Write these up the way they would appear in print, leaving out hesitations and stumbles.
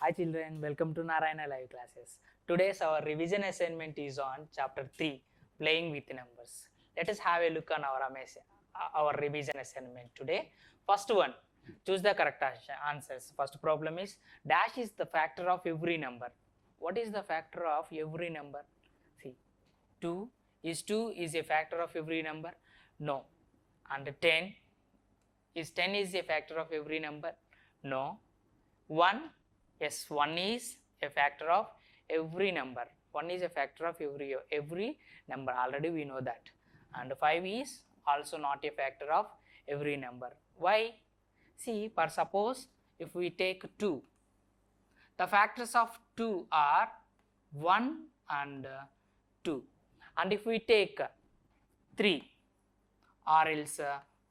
Hi children, welcome to Narayana Live Classes. Today's our revision assignment is on chapter 3, Playing with Numbers. Let us have a look on our revision assignment today. First one, choose the correct answers. First problem is, dash is the factor of every number. What is the factor of every number? See, 2 is a factor of every number? No. And 10 is a factor of every number? No. 1, yes, 1 is a factor of every number. 1 is a factor of every number, already we know that. And 5 is also not a factor of every number. Why? See, for suppose if we take 2, the factors of 2 are 1 and 2. And if we take 3 or else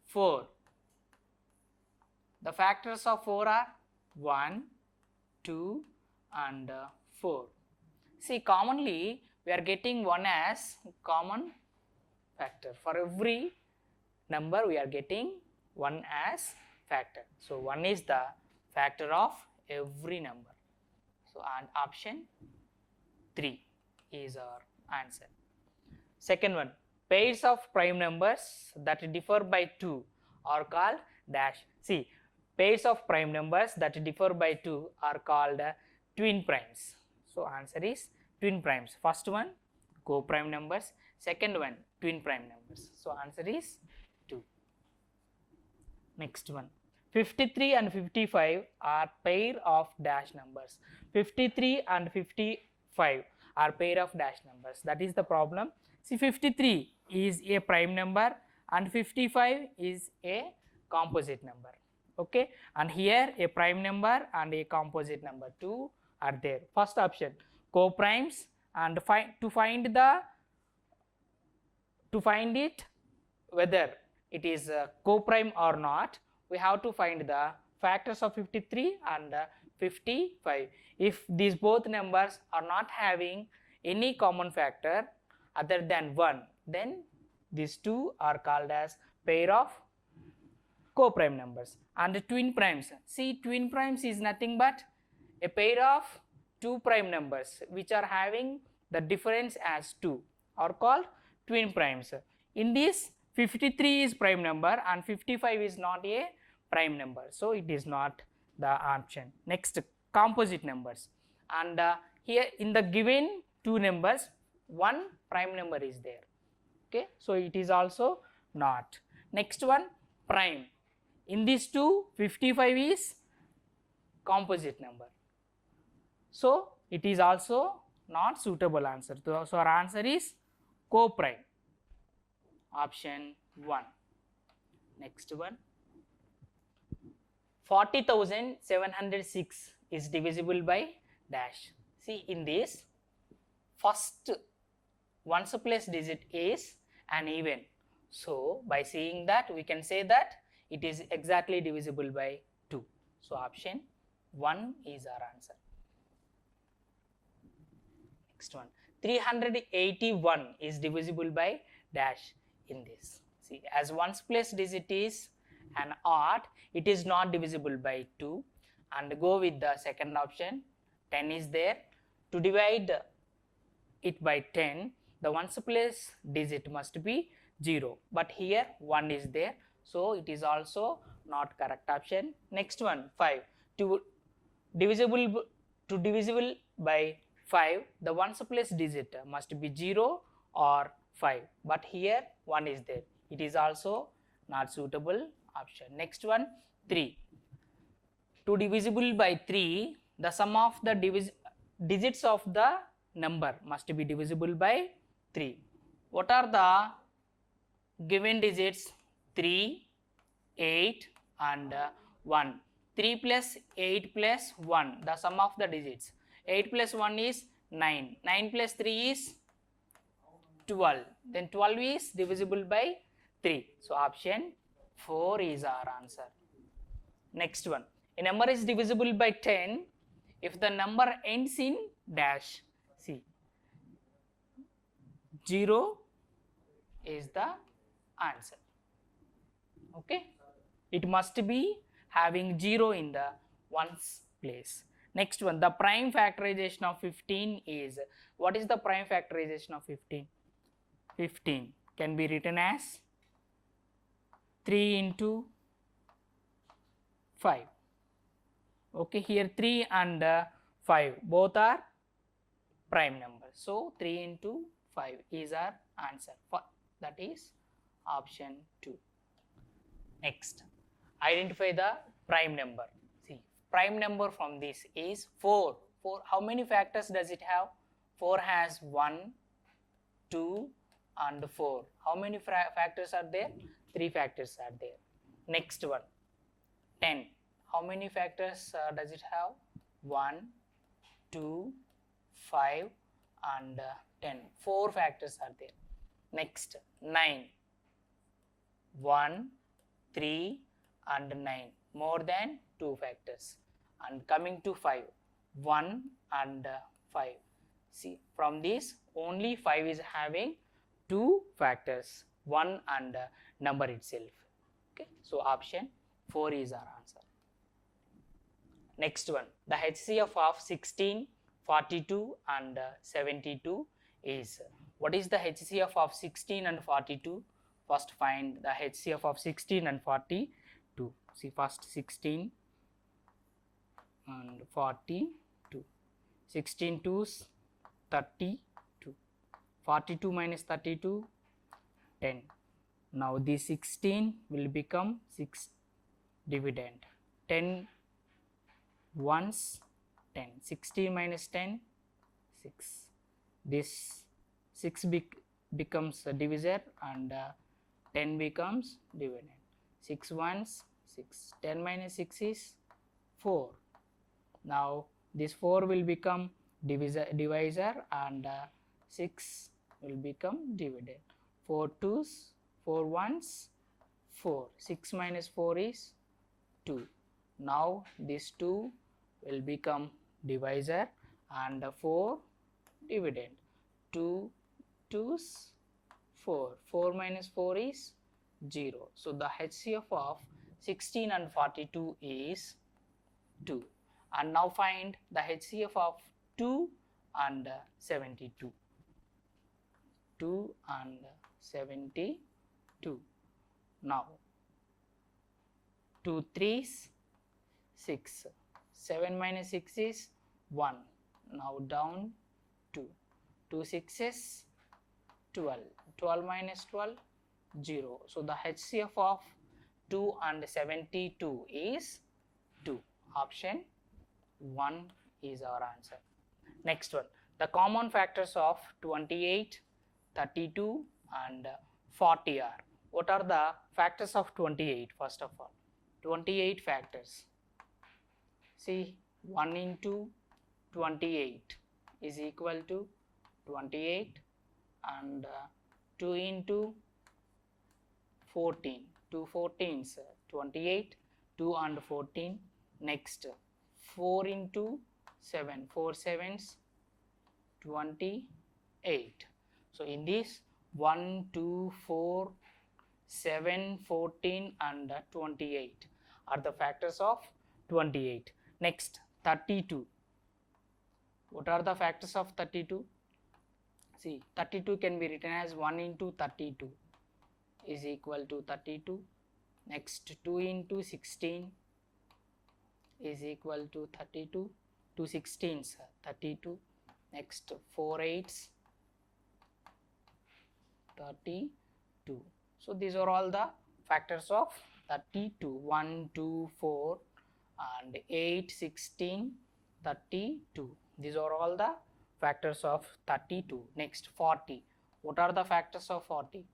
4, the factors of 4 are 1, 2 and 4. See, commonly we are getting 1 as common factor. For every number we are getting 1 as factor. So 1 is the factor of every number. So and option 3 is our answer. Second one, pairs of prime numbers that differ by 2 are called dash. See, pairs of prime numbers that differ by 2 are called twin primes. So answer is twin primes. First one, co-prime numbers. Second one, twin prime numbers. So answer is 2. Next one, 53 and 55 are pair of dash numbers. 53 and 55 are pair of dash numbers. That is the problem. See, 53 is a prime number and 55 is a composite number. Okay, and here a prime number and a composite number 2 are there. First option, co-primes, and to find it whether it is co-prime or not, we have to find the factors of 53 and 55. If these both numbers are not having any common factor other than 1, then these two are called as pair of co-prime numbers. And the twin primes, see, twin primes is nothing but a pair of 2 prime numbers which are having the difference as 2 are called twin primes. In this, 53 is prime number and 55 is not a prime number, so it is not the option. Next, composite numbers, and here in the given 2 numbers, 1 prime number is there. Okay, so it is also not. Next one, prime. In these two, 55 is composite number, so it is also not suitable answer. So our answer is co-prime, option 1. Next one, 40,706 is divisible by dash. See, in this, first ones place digit is an even, so by seeing that we can say that it is exactly divisible by 2. So option 1 is our answer. Next one, 381 is divisible by dash in this. See, as ones place digit is an odd, it is not divisible by 2, and go with the second option, 10 is there. To divide it by 10, the ones place digit must be 0, but here 1 is there, so it is also not correct option. Next one, 5. To divisible by 5, the ones place digit must be 0 or 5, but here 1 is there, it is also not suitable option. Next one, 3. To divisible by 3, the sum of the digits of the number must be divisible by 3. What are the given digits? 3, 8 and 1. 3 plus 8 plus 1, the sum of the digits. 8 plus 1 is 9. 9 plus 3 is 12. Then 12 is divisible by 3. So option 4 is our answer. Next one, a number is divisible by 10 if the number ends in dash. See, 0 is the answer. Okay, it must be having 0 in the ones place. Next one, the prime factorization of 15 is, what is the prime factorization of 15? 15 can be written as 3 into 5. Okay, here 3 and 5 both are prime numbers. So 3 into 5 is our answer. That is option 2. Next, identify the prime number. See, prime number from this is 4. 4, how many factors does it have? 4 has 1, 2 and 4. How many factors are there? 3 factors are there. Next one, 10. How many factors does it have? 1, 2, 5 and 10. 4 factors are there. Next, 9. 1, 3 and 9. More than 2 factors. And coming to 5. 1 and 5. See, from this only 5 is having 2 factors. 1 and number itself. Okay. So option 4 is our answer. Next one, the HCF of 16, 42 and 72 is, what is the HCF of 16 and 42? First find the HCF of 16 and 42. See, first 16 and 42. 16 2's 32. 42 minus 32, 10. Now this 16 will become 6 dividend. 10 once 10. 16 minus 10, 6. This 6 becomes a divisor and 10 becomes dividend. 6 ones 6. 10 minus 6 is 4. Now this 4 will become divisor and 6 will become dividend. 4 2's, 4 ones 4. 6 minus 4 is 2. Now this 2 will become divisor and 4 dividend. 2 2's 4. 4 minus 4 is 0. So the HCF of 16 and 42 is 2. And now find the HCF of 2 and 72. 2 and 72. Now 2 3's 6. 7 minus 6 is 1. Now down 2. 2 6's 12. 12 minus 12, 0. So the HCF of 2 and 72 is 2. Option 1 is our answer. Next one, the common factors of 28, 32 and 40 are. What are the factors of 28? First of all, 28 factors. See, 1 into 28 is equal to 28 and 2 into 14. 2 14s 28, 2 and 14. Next, 4 into 7. 4 7s 28. So in this 1, 2, 4, 7, 14 and 28 are the factors of 28. Next, 32. What are the factors of 32? See, 32 can be written as 1 into 32 is equal to 32. Next, 2 into 16 is equal to 32. 2 16s 32. Next, 4 8s 32. So these are all the factors of 32. 1, 2, 4 and 8, 16, 32. These are all the factors of 32. Next, 40. What are the factors of 40?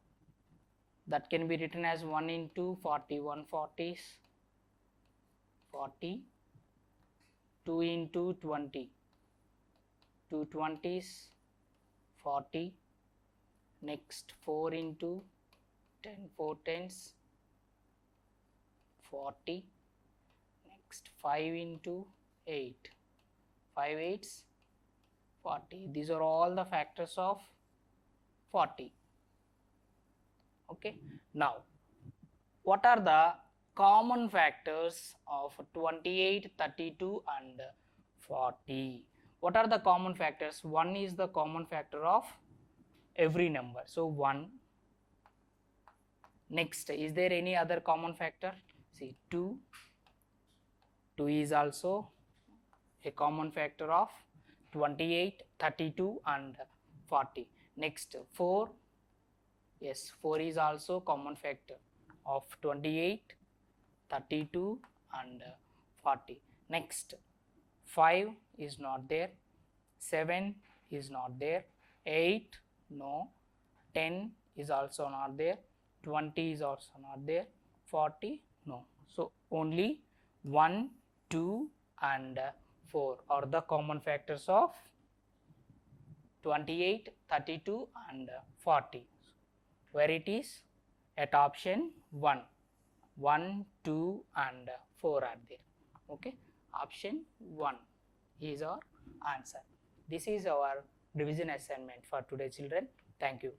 That can be written as 1 into 40. 1 40s 40. 2 into 20. 2 20s 40. Next, 4 into 10. 4 10s 40. Next, 5 into 8. 5 8s 40. These are all the factors of 40. Okay. Now, what are the common factors of 28, 32 and 40. What are the common factors? 1 is the common factor of every number, so 1. Next, is there any other common factor? See, 2 is also a common factor of 28, 32 and 40. Next, 4, yes, 4 is also common factor of 28, 32 and 40. Next, 5 is not there, 7 is not there, 8 no, 10 is also not there, 20 is also not there, 40 no. So only 1, 2 and 4 are the common factors of 28, 32 and 40, where it is at option 1. 1, 2 and 4 are there. Okay, option 1 is our answer. This is our revision assignment for today, children. Thank you.